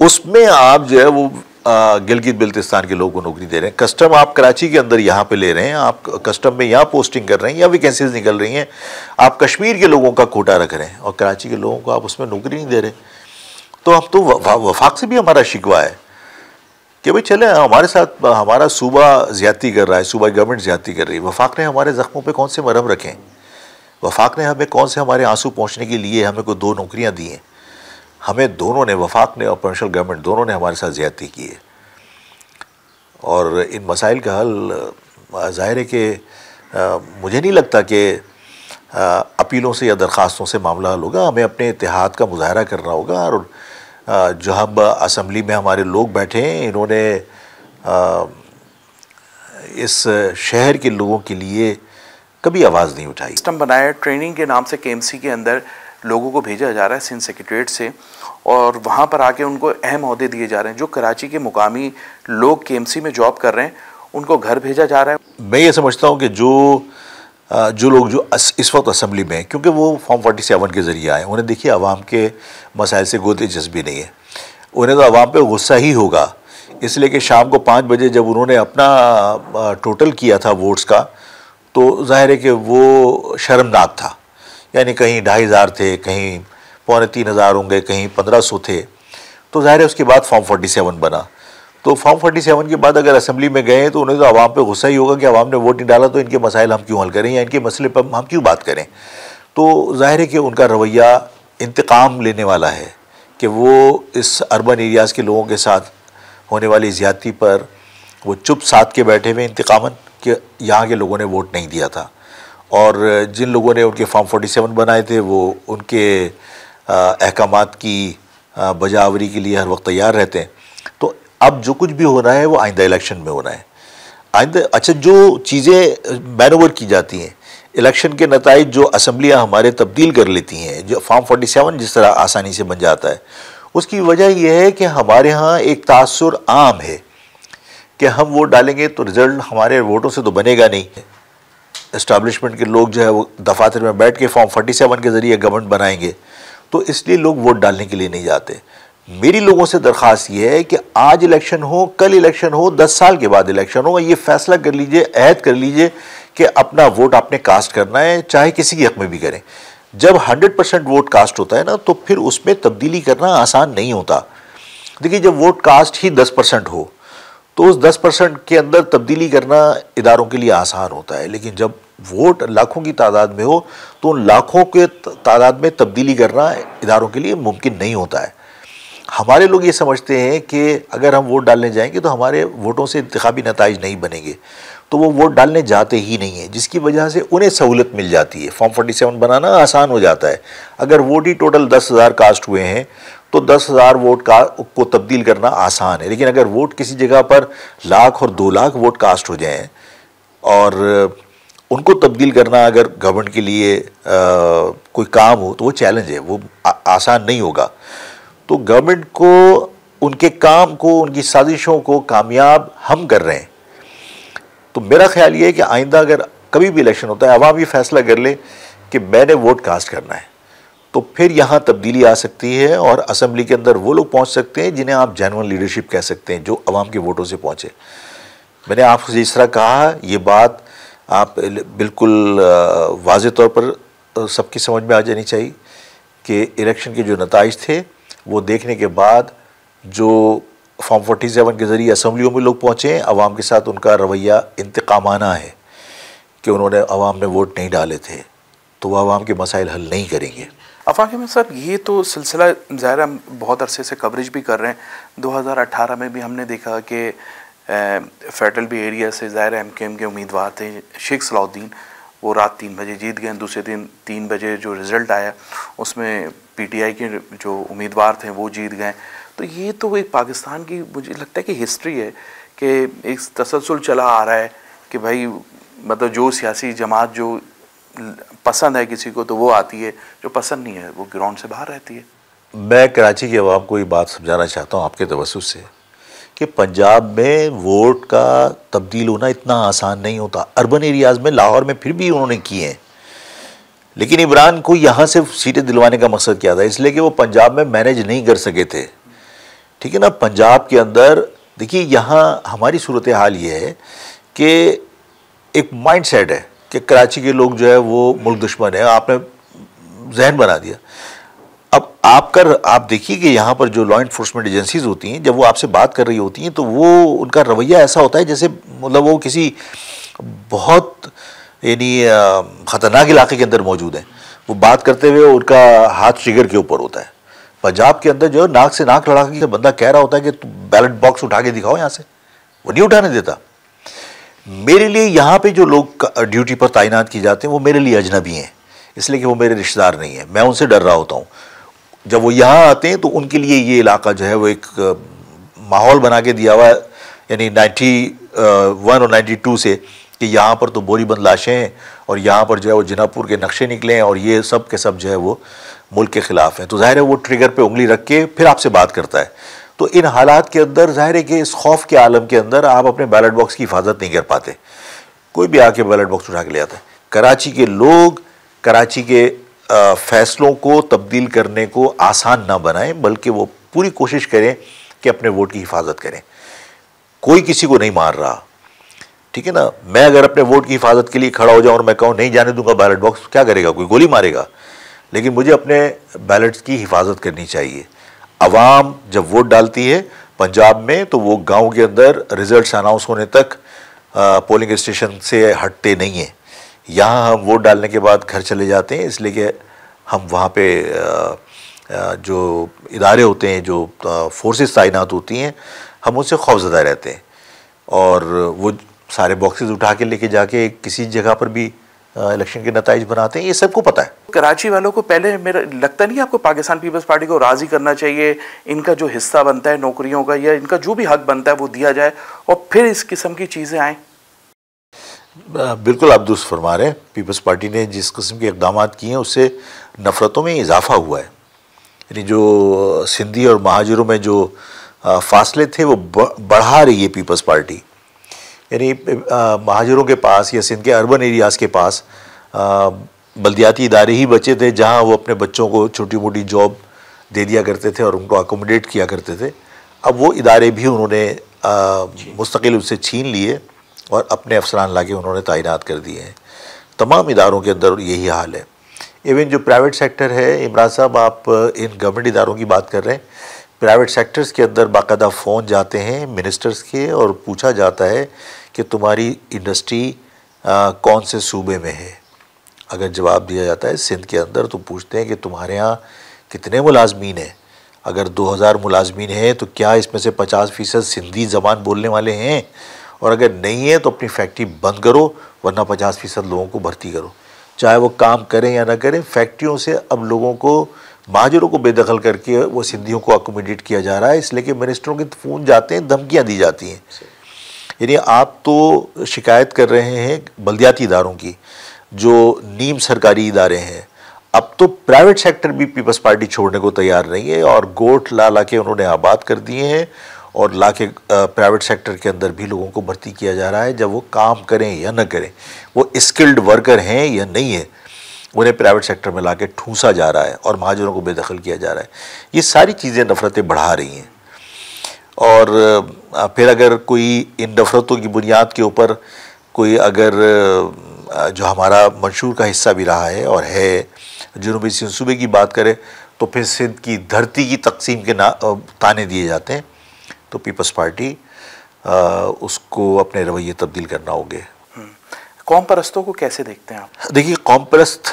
[SPEAKER 2] उसमें आप जो है वो गिलगित बिल्तिस्तान के लोगों को नौकरी दे रहे हैं। कस्टम आप कराची के अंदर यहाँ पे ले रहे हैं, आप कस्टम में यहाँ पोस्टिंग कर रहे हैं या वैकेंसीज निकल रही हैं, आप कश्मीर के लोगों का कोटा रख रहे हैं और कराची के लोगों को आप उसमें नौकरी नहीं दे रहे। तो हम तो वफाक से भी हमारा शिकवा है कि भाई चले हमारे साथ हमारा सूबा ज़्यादती कर रहा है, सूबा गवर्नमेंट ज़्यादती कर रही है। वफाक ने हमारे ज़ख्मों पे कौन से मरहम रखें? वफाक ने हमें कौन से हमारे आंसू पहुँचने के लिए हमें कोई 2 नौकरियाँ दी हैं? हमें दोनों ने, वफाक ने और प्रोविंशियल गवर्नमेंट दोनों ने हमारे साथ ज़्यादती की है। और इन मसाइल का हल ज़ाहिर है कि मुझे नहीं लगता कि अपीलों से या दरख्वास्तों से मामला हल होगा। हमें अपने इत्तेहाद का मुजाहरा करना होगा। और जो हम असम्बली में हमारे लोग बैठे हैं, इन्होंने इस शहर के लोगों के लिए कभी आवाज़ नहीं उठाई।
[SPEAKER 1] सिस्टम बनाया, ट्रेनिंग के नाम से KMC के अंदर लोगों को भेजा जा रहा है सिंध सेक्रेटरीट से और वहाँ पर आके उनको अहम ओहदे दिए जा रहे हैं। जो कराची के मुकामी लोग KMC में जॉब कर रहे हैं उनको घर भेजा जा रहा है।
[SPEAKER 2] मैं ये समझता हूँ कि जो लोग जो इस वक्त असम्बली में, क्योंकि वो फॉर्म 47 के ज़रिए आए, उन्हें देखिए आवाम के मसाइल से कोई दिलचस्पी नहीं है। उन्हें तो आवाम पे गुस्सा ही होगा, इसलिए कि शाम को 5 बजे जब उन्होंने अपना टोटल किया था वोट्स का तो ज़ाहिर है कि वो शर्मनाक था। यानी कहीं 2500 थे, कहीं 2500 होंगे, कहीं 1500 थे। तो ज़ाहिर है उसके बाद फॉर्म 47 बना। तो फॉर्म 47 के बाद अगर असम्बली में गए तो उन्हें तो आवाम पे गुस्सा ही होगा कि आवाम ने वोट नहीं डाला तो इनके मसाइल हम क्यों हल करें या इनके मसले पर हम क्यों बात करें। तो ज़ाहिर है कि उनका रवैया इंतकाम लेने वाला है कि वो इस अर्बन एरियाज़ के लोगों के साथ होने वाली ज़्यादती पर वो चुप साध के बैठे हुए इंतकामन कि यहाँ के लोगों ने वोट नहीं दिया था। और जिन लोगों ने उनके फॉर्म 47 बनाए थे वो उनके अहकामात की बजावरी के लिए हर वक्त तैयार रहते हैं। तो अब जो कुछ भी होना है वो आइंदा इलेक्शन में होना है। आइंदा अच्छा जो चीज़ें मैनोवर की जाती हैं, इलेक्शन के नताइज जो असम्बलियाँ हमारे तब्दील कर लेती हैं, जो फॉर्म 47 जिस तरह आसानी से बन जाता है, उसकी वजह यह है कि हमारे यहाँ एक तासुर आम है कि हम वोट डालेंगे तो रिज़ल्ट हमारे वोटों से तो बनेगा नहीं। इस्टेब्लिशमेंट के लोग जो है वो दफातर में बैठ के फॉर्म 47 के ज़रिए गवर्नमेंट बनाएंगे, तो इसलिए लोग वोट डालने के लिए नहीं जाते। मेरी लोगों से दरख्वास्त ये है कि आज इलेक्शन हो, कल इलेक्शन हो, 10 साल के बाद इलेक्शन हो, ये फैसला कर लीजिए, अहद कर लीजिए कि अपना वोट आपने कास्ट करना है, चाहे किसी के हक़ में भी करें। जब 100% वोट कास्ट होता है ना तो फिर उसमें तब्दीली करना आसान नहीं होता। देखिए जब वोट कास्ट ही 10% हो तो उस 10% के अंदर तब्दीली करना इदारों के लिए आसान होता है, लेकिन जब वोट लाखों की तादाद में हो तो उन लाखों के तादाद में तब्दीली करना इदारों के लिए मुमकिन नहीं होता है। हमारे लोग ये समझते हैं कि अगर हम वोट डालने जाएंगे तो हमारे वोटों से इंतखाबी नताइज नहीं बनेंगे, तो वो वोट डालने जाते ही नहीं है, जिसकी वजह से उन्हें सहूलत मिल जाती है। फॉर्म 47 बनाना आसान हो जाता है। अगर वोट ही टोटल 10,000 कास्ट हुए हैं तो 10,000 वोट को तब्दील करना आसान है, लेकिन अगर वोट किसी जगह पर लाख और 2 लाख वोट कास्ट हो जाएं और उनको तब्दील करना अगर गवर्नमेंट के लिए कोई काम हो तो वो चैलेंज है, वो आसान नहीं होगा। तो गवर्नमेंट को उनके काम को, उनकी साजिशों को कामयाब हम कर रहे हैं। तो मेरा ख्याल ये है कि आइंदा अगर कभी भी इलेक्शन होता है, आवाम ये फैसला कर ले कि मैंने वोट कास्ट करना है, तो फिर यहाँ तब्दीली आ सकती है और असम्बली के अंदर वो लोग पहुँच सकते हैं जिन्हें आप जेन्युइन लीडरशिप कह सकते हैं, जो आवाम के वोटों से पहुँचे। मैंने आपको जिस तरह कहा, ये बात आप बिल्कुल वाज़े तौर पर सबकी समझ में आ जानी चाहिए कि इलेक्शन के जो नताइज थे वो देखने के बाद जो फॉर्म 47 के ज़रिए असम्बलियों में लोग पहुँचे हैं, अवाम के साथ उनका रवैया इंतकामाना है कि उन्होंने अवाम ने वोट नहीं डाले थे तो वह अवाम के मसाइल हल नहीं करेंगे।
[SPEAKER 1] अफाक में सर, ये तो सिलसिला ज़ाहिर हम बहुत अरसे से कवरेज भी कर रहे हैं। 2018 में भी हमने देखा कि फेडरल बी एरिया से ज़ाहिर MKM के उम्मीदवार थे शेख सलाउद्दीन, वो रात 3 बजे जीत गए। दूसरे दिन 3 बजे जो रिज़ल्ट आया उसमें PTI के जो उम्मीदवार थे वो जीत गए। तो ये तो एक पाकिस्तान की मुझे लगता है कि हिस्ट्री है कि एक तसलसल चला आ रहा है कि भाई मतलब जो सियासी जमात जो पसंद है किसी को तो वो आती है, जो पसंद नहीं है वो ग्राउंड से बाहर रहती है।
[SPEAKER 2] मैं कराची के अवाम को ये बात समझाना चाहता हूँ आपके तवज्जुह से कि पंजाब में वोट का तब्दील होना इतना आसान नहीं होता। अर्बन एरियाज़ में, लाहौर में फिर भी उन्होंने किए हैं, लेकिन इमरान को यहाँ से सीटें दिलवाने का मकसद क्या था? इसलिए कि वो पंजाब में मैनेज नहीं कर सके थे। ठीक है ना। पंजाब के अंदर देखिए, यहाँ हमारी सूरत हाल ये है कि एक माइंड सेट है कि कराची के लोग जो है वो मुल्क दुश्मन है, आपने जहन बना दिया। अब आप देखिए कि यहाँ पर जो लॉ इन्फोर्समेंट एजेंसीज होती हैं, जब वो आपसे बात कर रही होती हैं तो वो उनका रवैया ऐसा होता है जैसे मतलब वो किसी बहुत यानी ख़तरनाक इलाके के अंदर मौजूद है। वो बात करते हुए उनका हाथ ट्रिगर के ऊपर होता है। पंजाब के अंदर जो नाक से नाक लड़ा के बंदा कह रहा होता है कि तुम बैलेट बॉक्स उठा के दिखाओ यहाँ से, वो नहीं उठाने देता। मेरे लिए यहाँ पे जो लोग ड्यूटी पर तैनात किए जाते हैं वो मेरे लिए अजनबी हैं, इसलिए कि वो मेरे रिश्तेदार नहीं है, मैं उनसे डर रहा होता हूँ। जब वो यहाँ आते हैं तो उनके लिए ये इलाका जो है वो एक माहौल बना के दिया हुआ है, यानी 91 और 92 से, कि यहाँ पर तो बोरीबंद लाशें हैं और यहाँ पर जो है वो जिनापुर के नक्शे निकले हैं और ये सब के सब जो है वो मुल्क के ख़िलाफ़ हैं। तो ज़ाहिर है वो ट्रिगर पे उंगली रख के फिर आपसे बात करता है। तो इन हालात के अंदर ज़ाहिर है कि इस खौफ के आलम के अंदर आप अपने बैलेट बॉक्स की हिफाजत नहीं कर पाते। कोई भी आके बैलेट बॉक्स उठा के ले आता है। कराची के लोग कराची के फ़ैसलों को तब्दील करने को आसान ना बनाएं, बल्कि वो पूरी कोशिश करें कि अपने वोट की हिफाजत करें। कोई किसी को नहीं मार रहा, ठीक है ना। मैं अगर अपने वोट की हिफाजत के लिए खड़ा हो जाऊँ और मैं कहूँ नहीं जाने दूंगा बैलेट बॉक्स, क्या करेगा? कोई गोली मारेगा। लेकिन मुझे अपने बैलेट्स की हिफाजत करनी चाहिए। अवाम जब वोट डालती है पंजाब में तो वो गांव के अंदर रिजल्ट्स अनाउंस होने तक पोलिंग स्टेशन से हटते नहीं हैं। यहाँ हम वोट डालने के बाद घर चले जाते हैं, इसलिए कि हम वहाँ पे जो इदारे होते हैं, जो फोर्सेस तैनात होती हैं, हम उनसे खौफज़दा रहते हैं और वो सारे बॉक्सेस उठा के लेके जाके किसी जगह पर भी इलेक्शन के नताइज बनाते हैं। ये सबको पता है।
[SPEAKER 1] कराची वालों को पहले मेरा लगता नहीं आपको पाकिस्तान पीपल्स पार्टी को राज़ी करना चाहिए, इनका जो हिस्सा बनता है नौकरियों का या इनका जो भी हक बनता है वो दिया जाए और फिर इस किस्म की चीज़ें आएँ।
[SPEAKER 2] बिल्कुल आप दुरुस्त फरमा रहे हैं। पीपल्स पार्टी ने जिस किस्म के इक़दाम किए हैं उससे नफ़रतों में इजाफ़ा हुआ है। यानी जो सिंधी और महाजरों में जो फासले थे वो बढ़ा रही है पीपल्स पार्टी। यानी महाजरों के पास या सिंध के अर्बन एरियाज़ के पास बल्दियाती इदारे ही बचे थे जहां वो अपने बच्चों को छोटी मोटी जॉब दे दिया करते थे और उनको अकोमोडेट किया करते थे। अब वो इदारे भी उन्होंने मुस्तकिल उससे छीन लिए और अपने अफसरान लाके उन्होंने तैनात कर दिए हैं। तमाम इदारों के अंदर यही हाल है। इवन जो प्राइवेट सेक्टर है, इमरान साहब आप इन गवर्नमेंट इदारों की बात कर रहे हैं, प्राइवेट सेक्टर्स के अंदर बाकायदा फ़ोन जाते हैं मिनिस्टर्स के और पूछा जाता है कि तुम्हारी इंडस्ट्री कौन से सूबे में है। अगर जवाब दिया जाता है सिंध के अंदर तो पूछते हैं कि तुम्हारे यहाँ कितने मुलाजमीन हैं। अगर 2000 मुलाजमीन हैं तो क्या इसमें से 50% सिंधी ज़बान बोलने वाले हैं, और अगर नहीं है तो अपनी फैक्ट्री बंद करो वरना 50% लोगों को भर्ती करो। चाहे वो काम करें या ना करें, फैक्ट्रियों से अब लोगों को, महाजरों को बेदखल करके वो सिंधियों को अकोमोडेट किया जा रहा है। इसलिए कि मिनिस्टरों के फ़ोन जाते हैं, धमकियाँ दी जाती हैं। यानी आप तो शिकायत कर रहे हैं बल्दियाती इदारों की, जो नीम सरकारी इदारे हैं। अब तो प्राइवेट सेक्टर भी पीपल्स पार्टी छोड़ने को तैयार नहीं है, और गोट ला ला के उन्होंने आबाद कर दिए हैं, और ला के प्राइवेट सेक्टर के अंदर भी लोगों को भर्ती किया जा रहा है। जब वो काम करें या न करें, वो स्किल्ड वर्कर हैं या नहीं है, उन्हें प्राइवेट सेक्टर में ला के ठूंसा जा रहा है और महाजनों को बेदखल किया जा रहा है। ये सारी चीज़ें नफ़रतें बढ़ा रही हैं। और फिर अगर कोई इन नफ़रतों की बुनियाद के ऊपर कोई अगर जो हमारा मंशूर का हिस्सा भी रहा है और है, जनूबी सिंध सूबे की बात करें, तो फिर सिंध की धरती की तकसीम के ताने दिए जाते हैं, तो पीपल्स पार्टी उसको अपने रवैये तब्दील करना होंगे।
[SPEAKER 1] कौम परस्तों को कैसे देखते हैं आप?
[SPEAKER 2] देखिए, कौम परस्त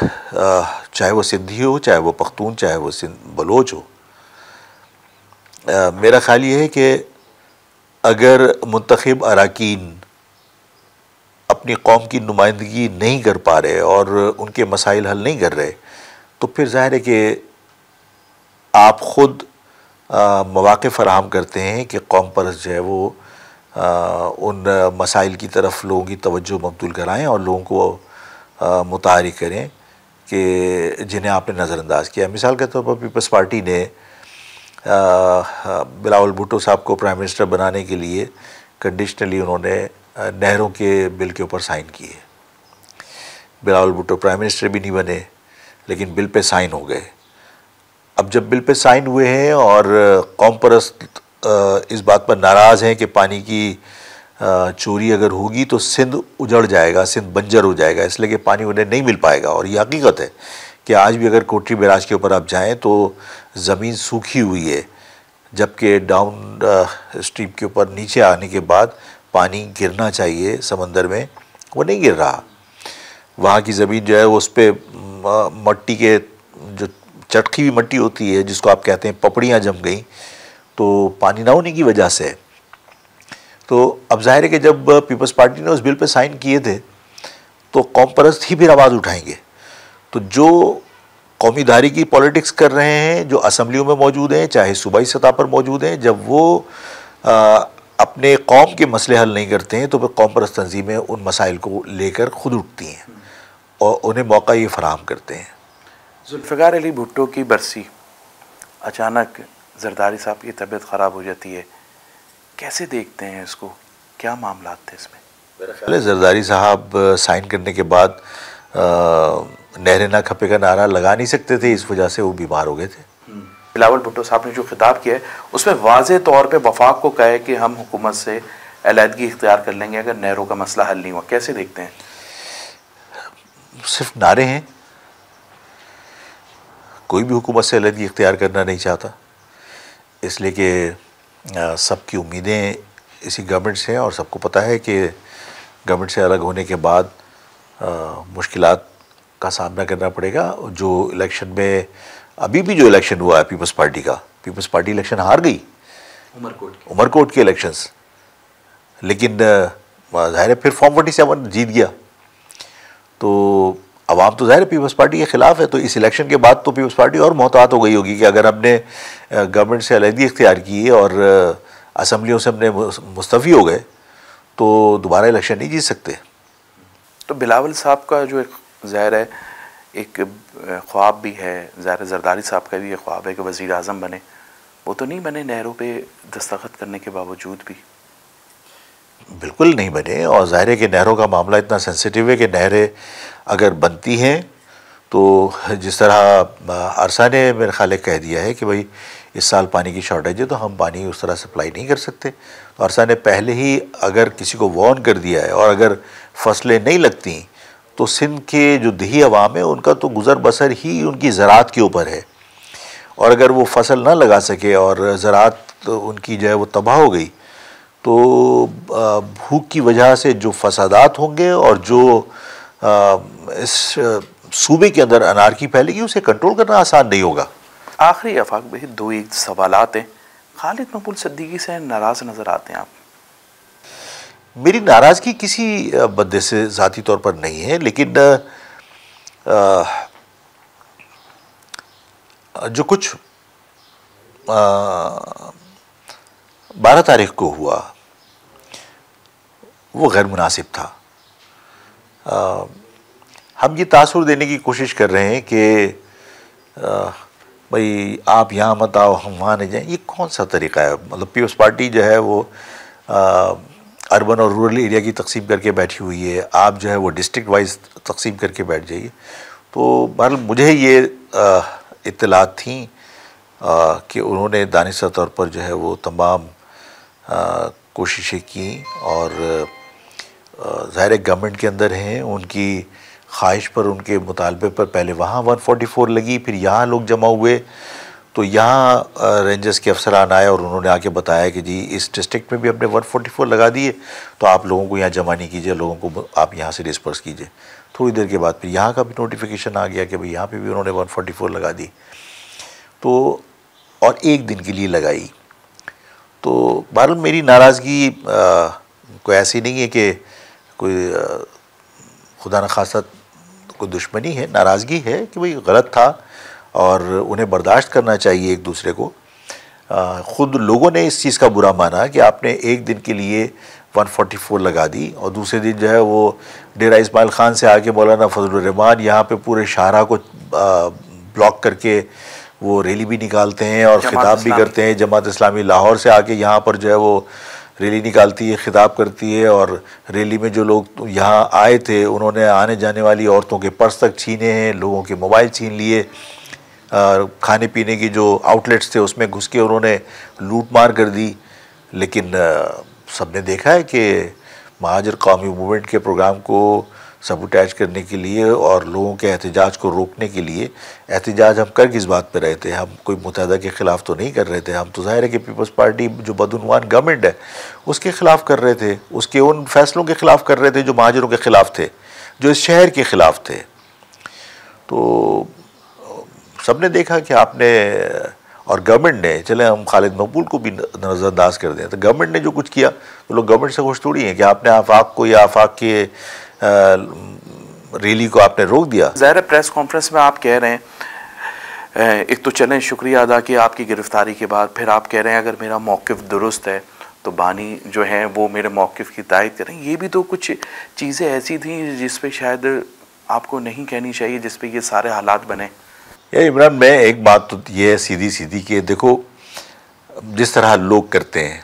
[SPEAKER 2] चाहे वो सिंधी हो, चाहे वो पख्तून, चाहे वो बलोच हो, मेरा ख्याल ये है कि अगर मुंतखब अरकान अपनी कौम की नुमाइंदगी नहीं कर पा रहे और उनके मसाइल हल नहीं कर रहे, तो फिर ज़ाहिर है कि आप ख़ुद मौक़े फ़राहम करते हैं कि कौम परस्त जो है वो उन मसाइल की तरफ लोगों की तवज्जो मबदूल कराएं और लोगों को मुतारिक करें कि जिन्हें आपने नज़रअंदाज किया। मिसाल के तौर पर पीपल्स पार्टी ने बिलावल भुट्टो साहब को प्राइम मिनिस्टर बनाने के लिए कंडीशनली उन्होंने नहरों के बिल के ऊपर साइन किए। बिलावल भुट्टो प्राइम मिनिस्टर भी नहीं बने, लेकिन बिल पे साइन हो गए। अब जब बिल पे साइन हुए हैं और कौम परस्त इस बात पर नाराज़ हैं कि पानी की चोरी अगर होगी तो सिंध उजड़ जाएगा, सिंध बंजर हो जाएगा, इसलिए कि पानी उन्हें नहीं मिल पाएगा। और ये हकीकत है कि आज भी अगर कोटरी बैराज के ऊपर आप जाएं तो ज़मीन सूखी हुई है, जबकि डाउन स्ट्रीम के ऊपर नीचे आने के बाद पानी गिरना चाहिए समंदर में, वो नहीं गिर रहा। वहाँ की ज़मीन जो है उस पर मट्टी के जो चटकी हुई मट्टी होती है, जिसको आप कहते हैं पपड़ियाँ जम गई, तो पानी ना होने की वजह से। तो अब जाहिर है कि जब पीपल्स पार्टी ने उस बिल पे साइन किए थे तो कौम परस्त ही फिर आवाज़ उठाएंगे। तो जो कौमीदारी की पॉलिटिक्स कर रहे हैं, जो असम्बलियों में मौजूद हैं, चाहे सूबाई सतह पर मौजूद हैं, जब वो अपने कौम के मसले हल नहीं करते हैं तो फिर कौम परस्त तंजीमें उन मसाइल को लेकर खुद उठती हैं और उन्हें मौका ये फराहम करते हैं।
[SPEAKER 1] जुल्फ़िकार अली भुट्टो की बरसी, अचानक जरदारी साहब की तबीयत ख़राब हो जाती है, कैसे देखते हैं इसको? क्या मामला थे इसमें?
[SPEAKER 2] मेरा ख्याल है जरदारी साहब साइन करने के बाद नहरें ना खपे का नारा लगा नहीं सकते थे, इस वजह से वो बीमार हो गए थे।
[SPEAKER 1] बिलावल भुट्टो साहब ने जो खिताब किया है उसमें वाज़े तौर पे वफाक को कहे कि हम हुकूमत से अलहदगी इख्तियार कर लेंगे अगर नहरों का मसला हल नहीं हुआ। कैसे देखते हैं?
[SPEAKER 2] सिर्फ नारे हैं, कोई भी हुकूमत से अलहदगी इख्तियार करना नहीं चाहता, इसलिए कि सबकी उम्मीदें इसी गवर्नमेंट से हैं और सबको पता है कि गवर्नमेंट से अलग होने के बाद मुश्किलात का सामना करना पड़ेगा। जो इलेक्शन में अभी भी जो इलेक्शन हुआ है पीपल्स पार्टी का, पीपल्स पार्टी इलेक्शन हार गई उमरकोट के इलेक्शंस, लेकिन ज़ाहिर है फिर फॉर्म 47 जीत गया। तो अवाम तो ज़ाहिर पीपल्स पार्टी के ख़िलाफ़ है, तो इस इलेक्शन के बाद तो पीपल्स पार्टी और मोहतात हो गई होगी कि अगर हमने गवर्नमेंट से अलहदगी इख्तियार की और असम्बलियों से हमने मुस्तफ़ी हो गए तो दोबारा इलेक्शन नहीं जीत सकते।
[SPEAKER 1] तो बिलावल साहब का जो एक ज़ाहिर है एक ख्वाब भी है, ज़ाहिर जरदारी साहब का भी एक ख्वाब है कि वज़ीर आज़म बने, वो तो नहीं बने नहरों पे दस्तखत करने के बावजूद भी?
[SPEAKER 2] बिल्कुल नहीं बने। और ज़ाहिर है कि नहरों का मामला इतना सेंसिटिव है कि नहरें अगर बनती हैं तो जिस तरह अरसा ने मेरे ख्याल कह दिया है कि भाई इस साल पानी की शॉर्टेज है तो हम पानी उस तरह सप्लाई नहीं कर सकते, तो अरसा ने पहले ही अगर किसी को वार्न कर दिया है और अगर फसलें नहीं लगती तो सिंध के जो दही अवाम है उनका तो गुज़र बसर ही उनकी ज़राअत के ऊपर है, और अगर वो फसल ना लगा सके और ज़राअत तो उनकी जो है वो तबाह हो गई तो भूख की वजह से जो फसादात होंगे और जो इस सूबे के अंदर अनारकी फैलेगी उसे कंट्रोल करना आसान नहीं होगा।
[SPEAKER 1] आखिरी आफाक भाई दो एक सवालात हैं। खालिद मकबूल सिद्दीकी से नाराज़ नज़र आते हैं आप?
[SPEAKER 2] मेरी नाराज़गी किसी बंदे से ज़ाती तौर पर नहीं है, लेकिन जो कुछ 12 तारीख को हुआ वो गैर मुनासिब था। हम ये तासुर देने की कोशिश कर रहे हैं कि भाई आप यहाँ मत आओ, हम वहाँ नहीं जाएं, ये कौन सा तरीक़ा है? मतलब पीपल्स पार्टी जो है वो अर्बन और रूरल एरिया की तकसीम करके बैठी हुई है, आप जो है वो डिस्ट्रिक्ट वाइज तकसीम करके बैठ जाइए। तो बहरहाल मुझे ये इत्तलात थी कि उन्होंने दानिशा तौर पर जो है वो तमाम कोशिशें की और ज़ाहिर गवर्नमेंट के अंदर हैं, उनकी ख्वाहिश पर, उनके मुतालबे पर पहले वहाँ 144 लगी, फिर यहाँ लोग जमा हुए। तो यहाँ रेंजर्स के अफसरान आए और उन्होंने आके बताया कि जी इस डिस्ट्रिक्ट में भी हमने 144 लगा दिए, तो आप लोगों को यहाँ जमा नहीं कीजिए, लोगों को आप यहाँ से डिस्पर्स कीजिए। थोड़ी देर के बाद फिर यहाँ का भी नोटिफिकेशन आ गया कि भाई यहाँ पे भी उन्होंने 144 लगा दी। तो और एक दिन के लिए लगाई। तो बहरहाल मेरी नाराज़गी कोई ऐसी नहीं है कि कोई खुदा न खासा कोई दुश्मनी है, नाराज़गी है कि भाई गलत था और उन्हें बर्दाश्त करना चाहिए एक दूसरे को। ख़ुद लोगों ने इस चीज़ का बुरा माना कि आपने एक दिन के लिए 144 लगा दी और दूसरे दिन जो है वो डेरा इस्माइल ख़ान से आके मौलाना फजलुर रहमान यहाँ पे पूरे शाहरा को ब्लॉक करके वो रैली भी निकालते हैं और ख़िताब भी करते हैं। जमात इस्लामी लाहौर से आके यहाँ पर जो है वो रैली निकालती है, ख़िताब करती है और रैली में जो लोग यहाँ आए थे उन्होंने आने जाने वाली औरतों के पर्स तक छीने हैं, लोगों के मोबाइल छीन लिए, खाने पीने की जो आउटलेट्स थे उसमें घुस के उन्होंने लूट मार कर दी। लेकिन सबने देखा है कि महाजर कौमी मूवमेंट के प्रोग्राम को सबूटैच करने के लिए और लोगों के एहतजाज को रोकने के लिए एहतजाज हम कर किस बात पे रहे थे? हम कोई मुत्तहदा के ख़िलाफ़ तो नहीं कर रहे थे, हम तो ज़ाहिर है कि पीपल्स पार्टी जो बदउनवान गवर्नमेंट है उसके ख़िलाफ़ कर रहे थे, उसके उन फैसलों के ख़िलाफ़ कर रहे थे जो महाजरों के ख़िलाफ़ थे, जो इस शहर के ख़िलाफ़ थे। तो सबने देखा कि आपने और गवर्नमेंट ने, चले हम खालिद मकबूल को भी नज़रअंदाज कर दें, तो गवर्नमेंट ने जो कुछ किया तो लोग गवर्नमेंट से खुश थोड़ी हैं कि आपने आफाक को या आफाक के रैली को आपने रोक दिया।
[SPEAKER 1] ज़ाहिर प्रेस कॉन्फ्रेंस में आप कह रहे हैं, एक तो चलें शुक्रिया अदा किया आपकी गिरफ्तारी के बाद, फिर आप कह रहे हैं अगर मेरा मौक़िफ़ दुरुस्त है तो बानी जो है वो मेरे मौक़िफ़ की तायद करें। ये भी तो कुछ चीज़ें ऐसी थी जिस पे शायद आपको नहीं कहनी चाहिए, जिस पे ये सारे हालात बने।
[SPEAKER 2] यार इमरान, मैं एक बात तो ये है सीधी सीधी कि देखो जिस तरह लोग करते हैं,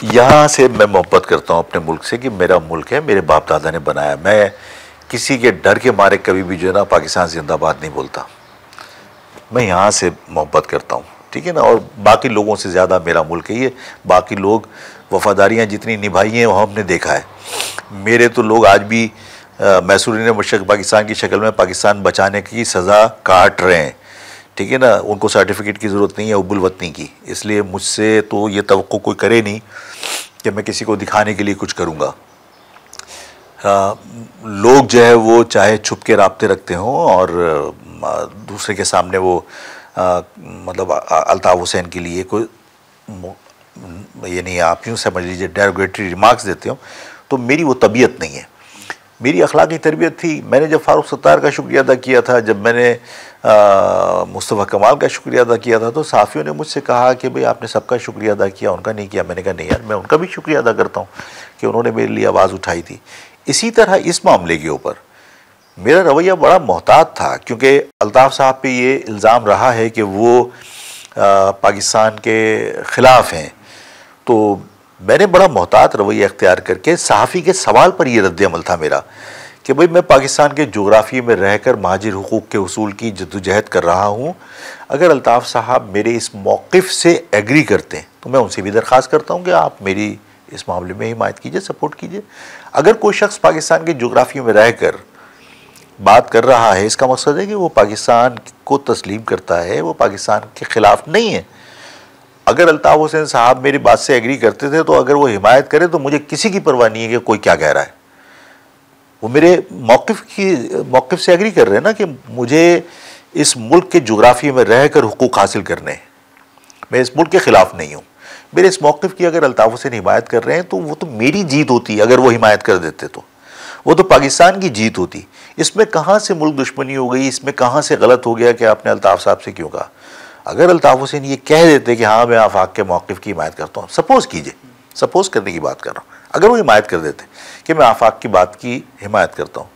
[SPEAKER 2] यहाँ से मैं मोहब्बत करता हूँ अपने मुल्क से कि मेरा मुल्क है, मेरे बाप दादा ने बनाया। मैं किसी के डर के मारे कभी भी जो है ना पाकिस्तान जिंदाबाद नहीं बोलता। मैं यहाँ से मोहब्बत करता हूँ, ठीक है ना, और बाकी लोगों से ज़्यादा मेरा मुल्क है ये। बाकी लोग वफ़ादारियाँ जितनी निभाई हैं वो हमने देखा है। मेरे तो लोग आज भी मैसूरीन मुशरक पाकिस्तान की शक्ल में पाकिस्तान बचाने की सज़ा काट रहे हैं, ठीक है ना। उनको सर्टिफिकेट की ज़रूरत नहीं है उबुल वतनी की, इसलिए मुझसे तो ये तवक्को कोई करे नहीं कि मैं किसी को दिखाने के लिए कुछ करूँगा। लोग जो है वो चाहे छुप के राब्ते रखते हों और दूसरे के सामने वो मतलब अल्ताफ़ हुसैन के लिए कोई ये नहीं, आप यूँ समझ लीजिए डेरोगेटरी रिमार्क्स देते हो, तो मेरी वो तबीयत नहीं है। मेरी अखलाकी तरबियत थी। मैंने जब फ़ारूक सत्तार का शुक्रिया अदा किया था, जब मैंने मुस्तफ़ा कमाल का शुक्रिया अदा किया था, तो साफ़ियों ने मुझसे कहा कि भाई आपने सबका शुक्रिया अदा किया, उनका नहीं किया। मैंने कहा नहीं यार, मैं उनका भी शुक्रिया अदा करता हूँ कि उन्होंने मेरे लिए आवाज़ उठाई थी। इसी तरह इस मामले के ऊपर मेरा रवैया बड़ा मोहतात था, क्योंकि अल्ताफ़ साहब पे ये इल्ज़ाम रहा है कि वो पाकिस्तान के ख़िलाफ़ हैं। तो मैंने बड़ा मोहतात रवैया अख्तियार करके सहाफ़ी के सवाल पर यह रद्द-ए-अमल था मेरा कि भाई मैं पाकिस्तान के जोग्राफ़ी में रहकर महाजिर हुकूक़ के उसूल की जद्दोजहद कर रहा हूँ। अगर अल्ताफ़ साहब मेरे इस मौक़िफ़ से एग्री करते हैं तो मैं उनसे भी दरख्वास्त करता हूँ कि आप मेरी इस मामले में हिमायत कीजिए, सपोर्ट कीजिए। अगर कोई शख्स पाकिस्तान के जोग्राफ़ी में रहकर बात कर रहा है, इसका मकसद है कि वो पाकिस्तान को तस्लीम करता है, वो पाकिस्तान के ख़िलाफ़ नहीं है। अगर अल्ताफ़ हुसैन साहब मेरी बात से एग्री करते थे तो अगर वो हिमायत करे तो मुझे किसी की परवाह नहीं है कि कोई क्या कह रहा है। वो मेरे मौक़िफ़ से एग्री कर रहे हैं ना कि मुझे इस मुल्क के जोग्राफ़ी में रहकर हुकूक़ हासिल करने हैं। मैं इस मुल्क के ख़िलाफ़ नहीं हूँ। मेरे इस मौक़िफ़ की अगर अल्ताफ़ हुसैन हिमायत कर रहे हैं तो वो तो मेरी जीत होती। अगर वो हिमायत कर देते तो वो तो पाकिस्तान की जीत होती। इसमें कहाँ से मुल्क दुश्मनी हो गई, इसमें कहाँ से गलत हो गया कि आपने अल्ताफ़ साहब से क्यों कहा? अगर अल्ताफ़ हुसैन ये कह देते कि हाँ मैं आफाक के मौक़िफ़ की हिमायत करता हूँ, सपोज़ कीजिए सपोज करने की बात कर रहा हूँ, अगर वो हिमायत कर देते कि मैं आफाक की बात की हिमायत करता हूँ,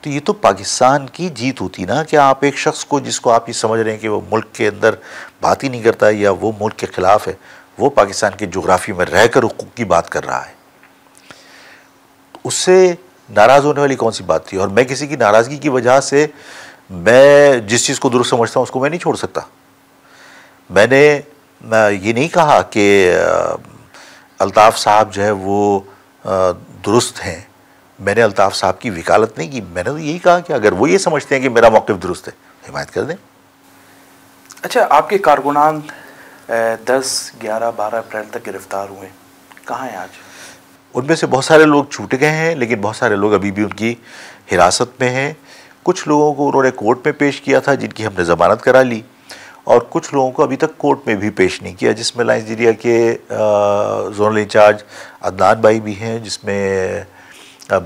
[SPEAKER 2] तो ये तो पाकिस्तान की जीत होती ना, कि आप एक शख्स को जिसको आप ये समझ रहे हैं कि वो मुल्क के अंदर बात ही नहीं करता या वो मुल्क के ख़िलाफ़ है, वो पाकिस्तान के जोग्राफी में रहकर हुकूक की बात कर रहा है, उससे नाराज़ होने वाली कौन सी बात थी। और मैं किसी की नाराज़गी की वजह से मैं जिस चीज़ को दुरुस्त समझता हूँ उसको मैं नहीं छोड़ सकता। मैंने ये नहीं कहा कि अल्ताफ़ साहब जो है वो दुरुस्त हैं, मैंने अल्ताफ़ साहब की वकालत नहीं की, मैंने तो यही कहा कि अगर वो ये समझते हैं कि मेरा मौक़िफ़ दुरुस्त है, हिमायत कर दें।
[SPEAKER 1] अच्छा, आपके कारकुनान 10, 11, 12 अप्रैल तक गिरफ़्तार हुए, कहाँ हैं आज?
[SPEAKER 2] उनमें से बहुत सारे लोग छूट गए हैं, लेकिन बहुत सारे लोग अभी भी उनकी हिरासत में हैं। कुछ लोगों को उन्होंने कोर्ट में पेश किया था जिनकी हमने ज़मानत करा ली, और कुछ लोगों को अभी तक कोर्ट में भी पेश नहीं किया, जिसमें नाइजीरिया के जोनल इंचार्ज अदनान भाई भी हैं, जिसमें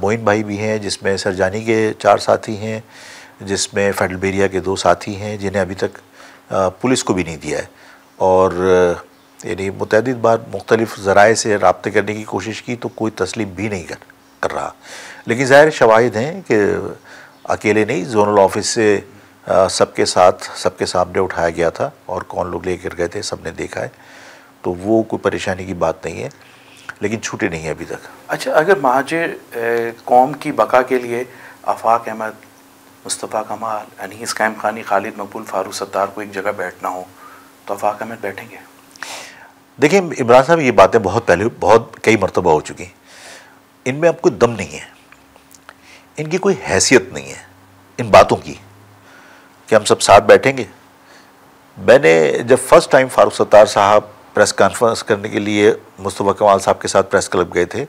[SPEAKER 2] मोइन भाई भी हैं, जिसमें सरजानी के 4 साथी हैं, जिसमें फेडरलबेरिया के 2 साथी हैं, जिन्हें अभी तक पुलिस को भी नहीं दिया है। और यानी मुतअद्दिद बार मुख्तलिफ़ ज़राए से रब्ते करने की कोशिश की तो कोई तस्लीम भी नहीं कर रहा। लेकिन ज़ाहिर शवाहिद हैं कि अकेले नहीं, जोनल ऑफिस से सबके साथ सबके सामने उठाया गया था, और कौन लोग लेकर गए थे सब ने देखा है, तो वो कोई परेशानी की बात नहीं है, लेकिन छूटे नहीं है अभी तक।
[SPEAKER 1] अच्छा, अगर महाजिर कौम की बका के लिए आफाक अहमद, मुस्तफ़ा कमाल, अनीस कैम खानी, खालिद मकबूल, फारूक सत्तार को एक जगह बैठना हो तो आफाक अहमद बैठेंगे?
[SPEAKER 2] देखिए इमरान साहब, ये बातें बहुत पहले बहुत कई मरतबा हो चुकी, इनमें अब कोई दम नहीं है, इनकी कोई हैसियत नहीं है इन बातों की कि हम सब साथ बैठेंगे। मैंने जब फर्स्ट टाइम फारूक सत्तार साहब प्रेस कॉन्फ्रेंस करने के लिए मुस्तफ़ा कमाल साहब के साथ प्रेस क्लब गए थे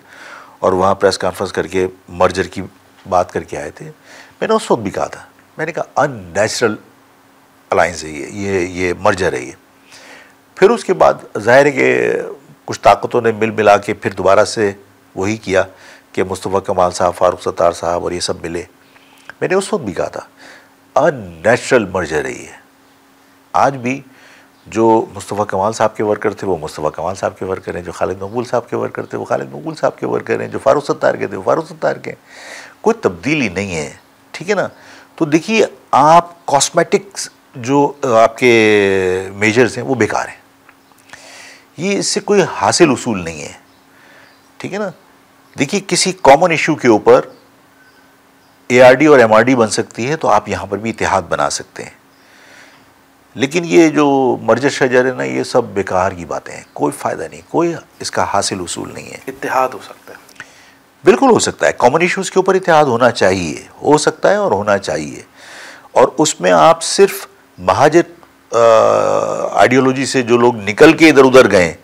[SPEAKER 2] और वहाँ प्रेस कॉन्फ्रेंस करके मर्जर की बात करके आए थे, मैंने उस वक्त भी कहा था, मैंने कहा अननेचुरल अलायंस है ये मर्जर है ये। फिर उसके बाद ज़ाहिर है कि कुछ ताकतों ने मिल मिला के फिर दोबारा से वही किया कि मुस्तफ़ा कमाल साहब, फारूक सत्तार साहब और ये सब मिले। मैंने उस वक्त भी कहा था अननेचुरल मर्जर है ये। आज भी जो मुस्तफ़ा कमाल साहब के वर्कर थे वो मुस्तफ़ा कमाल साहब के वर्कर हैं, जो खालिद मकबूल साहब के वर्कर थे वो खालिद मकबूल साहब के वर्कर हैं, जो फारूक सत्तार के थे वो फारूक सत्तार के, कोई तब्दीली नहीं है, ठीक है ना। तो देखिए, आप कॉस्मेटिक्स जो आपके मेजर्स हैं वो बेकार हैं, ये इससे कोई हासिल उसूल नहीं है, ठीक है ना। देखिए, किसी कॉमन इशू के ऊपर ARD और MRD बन सकती है तो आप यहाँ पर भी इत्तेहाद बना सकते हैं, लेकिन ये जो मर्जर शजर है ना, ये सब बेकार की बातें हैं, कोई फ़ायदा नहीं, कोई इसका हासिल उसूल नहीं है।
[SPEAKER 1] इत्तेहाद हो सकता है,
[SPEAKER 2] बिल्कुल हो सकता है, कॉमन इश्यूज़ के ऊपर इत्तेहाद होना चाहिए, हो सकता है और होना चाहिए, और उसमें आप सिर्फ महाजिर आइडियोलॉजी से जो लोग निकल के इधर उधर गए,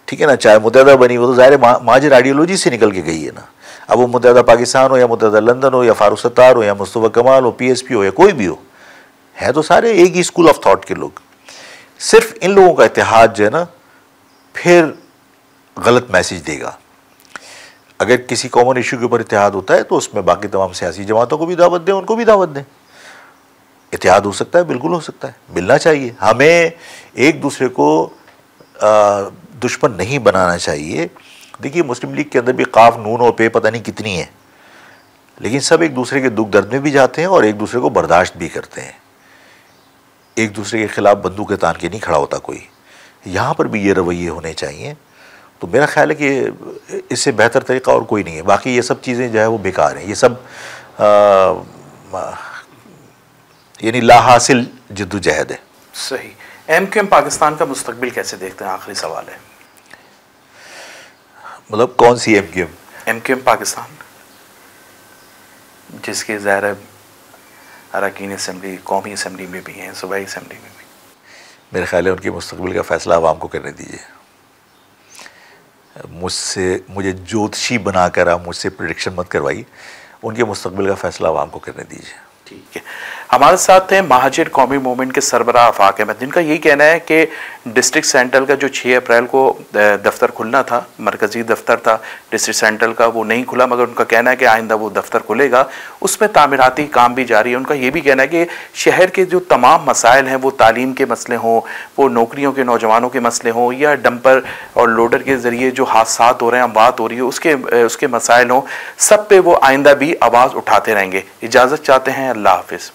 [SPEAKER 2] ठीक है ना, चाहे मुत्तहदा बनी वो तो ज़ाहिर महाजिर आइडियोलॉजी से निकल के गई है ना। अब वो मुत्तहदा पाकिस्तान हो या मुत्तहदा लंदन हो या फारूक सत्तार हो या मुस्तफ़ा कमाल हो, PSP हो या कोई भी हो, है तो सारे एक ही स्कूल ऑफ थॉट के लोग। सिर्फ इन लोगों का इत्तेहाद जो है ना फिर गलत मैसेज देगा। अगर किसी कॉमन इशू के ऊपर इत्तेहाद होता है तो उसमें बाकी तमाम सियासी जमातों को भी दावत दें, उनको भी दावत दें। इत्तेहाद हो सकता है, बिल्कुल हो सकता है, मिलना चाहिए। हमें एक दूसरे को दुश्मन नहीं बनाना चाहिए। देखिए, मुस्लिम लीग के अंदर भी काफ, नून और पे पता नहीं कितनी है, लेकिन सब एक दूसरे के दुख दर्द में भी जाते हैं और एक दूसरे को बर्दाश्त भी करते हैं। एक दूसरे के खिलाफ बंदूक तान के नहीं खड़ा होता कोई। यहाँ पर भी ये रवैये होने चाहिए। तो मेरा ख्याल है कि इससे बेहतर तरीका और कोई नहीं है। बाकी ये सब चीज़ें जो है वो बेकार हैं, ये सब यानी लाहासिल जद्दोजहद है।
[SPEAKER 1] सही। MQM पाकिस्तान का मुस्तकबिल कैसे देखते हैं? आखिरी सवाल है।
[SPEAKER 2] मतलब कौन सी MQM?
[SPEAKER 1] MQM पाकिस्तान, जिसके ज़ाहिर अरकान असम्बली, कौमी असम्बली में भी हैं, सूबाई असम्बली में भी।
[SPEAKER 2] मेरे ख्याल है उनके मुस्तकबिल का फ़ैसला आवाम को करने दीजिए। मुझे ज्योतिषी बनाकर आप मुझसे प्रेडिक्शन मत करवाइए, उनके मुस्तकबिल का फ़ैसला आवाम को करने दीजिए।
[SPEAKER 1] ठीक है। हमारे साथ हैं महाजिर कौमी मूवमेंट के सरबराह आफाक अहमद, जिनका यही कहना है कि डिस्ट्रिक्ट सेंट्रल का जो 6 अप्रैल को दफ्तर खुलना था, मरकज़ी दफ्तर था डिस्ट्रिक्ट सेंट्रल का, वो नहीं खुला, मगर उनका कहना है कि आइंदा वो दफ्तर खुलेगा, उसमें तामीराती काम भी जारी है। उनका ये भी कहना है कि शहर के जो तमाम मसाइल हैं, वो तालीम के मसले हों, वो नौकरियों के नौजवानों के मसले हों, या डंपर और लोडर के ज़रिए जो हादसा हो रहे हैं, बात हो रही है, उसके मसाइल हों, सब पे वो आइंदा भी आवाज़ उठाते रहेंगे। इजाज़त चाहते हैं, अल्लाह हाफिज़।